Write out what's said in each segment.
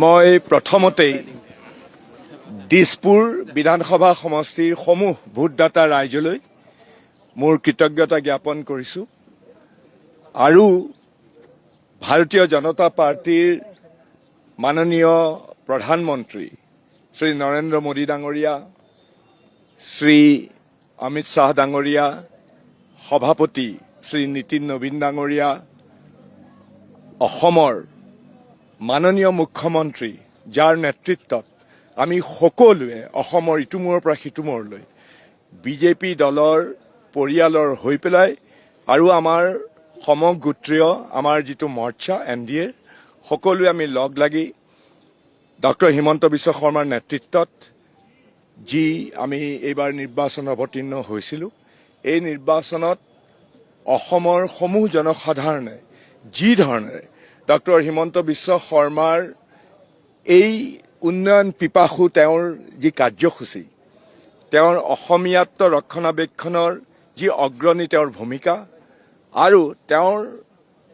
মই প্ৰথমতেই দিছপুৰ বিধানসভা সমষ্টিৰ সমূহ ভোটদাতা ৰাইজলৈ মোৰ কৃতজ্ঞতা জ্ঞাপন কৰিছো আৰু ভাৰতীয় জনতা পাৰ্টিৰ মাননীয় প্ৰধানমন্ত্ৰী শ্ৰী নৰেন্দ্ৰ মোদী ডাঙৰীয়া, শ্ৰী অমিত শ্বাহ ডাঙৰীয়া, সভাপতি শ্ৰী নীতিন নবীন ডাঙৰীয়া, অসমৰ মাননীয় মুখ্যমন্ত্ৰী যাৰ নেতৃত্বত আমি সকলোৱে অসমৰ ইটোমূৰৰ পৰা সিটোমূৰলৈ বিজেপি দলৰ পৰিয়ালৰ হৈ পেলাই আৰু আমাৰ সমগোত্ৰীয় আমাৰ যিটো মৰ্চা NDA সকলোৱে আমি লগ লাগি ডক্টৰ হিমন্ত বিশ্ব শৰ্মাৰ নেতৃত্বত যি আমি এইবাৰ নিৰ্বাচনত অৱতীৰ্ণ হৈছিলোঁ, এই নিৰ্বাচনত অসমৰ সমূহ জনসাধাৰণে যি ধৰণে ডক্টৰ হিমন্ত বিশ্ব শৰ্মাৰ এই উন্নয়ন পিপাসু তেওঁৰ যি কাৰ্যসূচী, তেওঁৰ অসমীয়াত্ব ৰক্ষণাবেক্ষণৰ যি অগ্ৰণী তেওঁৰ ভূমিকা আৰু তেওঁৰ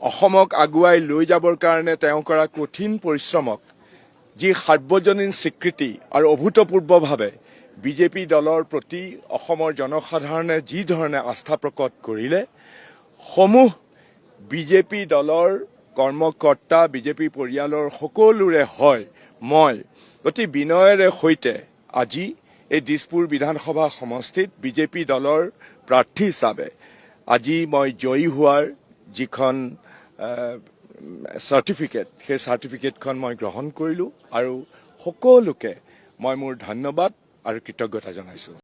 অসমক আগুৱাই লৈ যাবৰ কাৰণে তেওঁ কৰা কঠিন পৰিশ্ৰমক যি সাৰ্বজনীন স্বীকৃতি আৰু অভূতপূৰ্বভাৱে বিজেপি দলৰ প্ৰতি অসমৰ জনসাধাৰণে যি ধৰণে আস্থা প্ৰকট কৰিলে, সমূহ বিজেপি দলৰ কৰ্মকৰ্তা বিজেপি পৰিয়ালৰ সকলোৰে হয় মই অতি বিনয়েৰে সৈতে আজি এই দিছপুৰ বিধানসভা সমষ্টিত বিজেপি দলৰ প্ৰাৰ্থী হিচাপে আজি মই জয়ী হোৱাৰ যিখন চাৰ্টিফিকেট, সেই চাৰ্টিফিকেটখন মই গ্ৰহণ কৰিলোঁ আৰু সকলোকে মই মোৰ ধন্যবাদ আৰু কৃতজ্ঞতা জনাইছোঁ।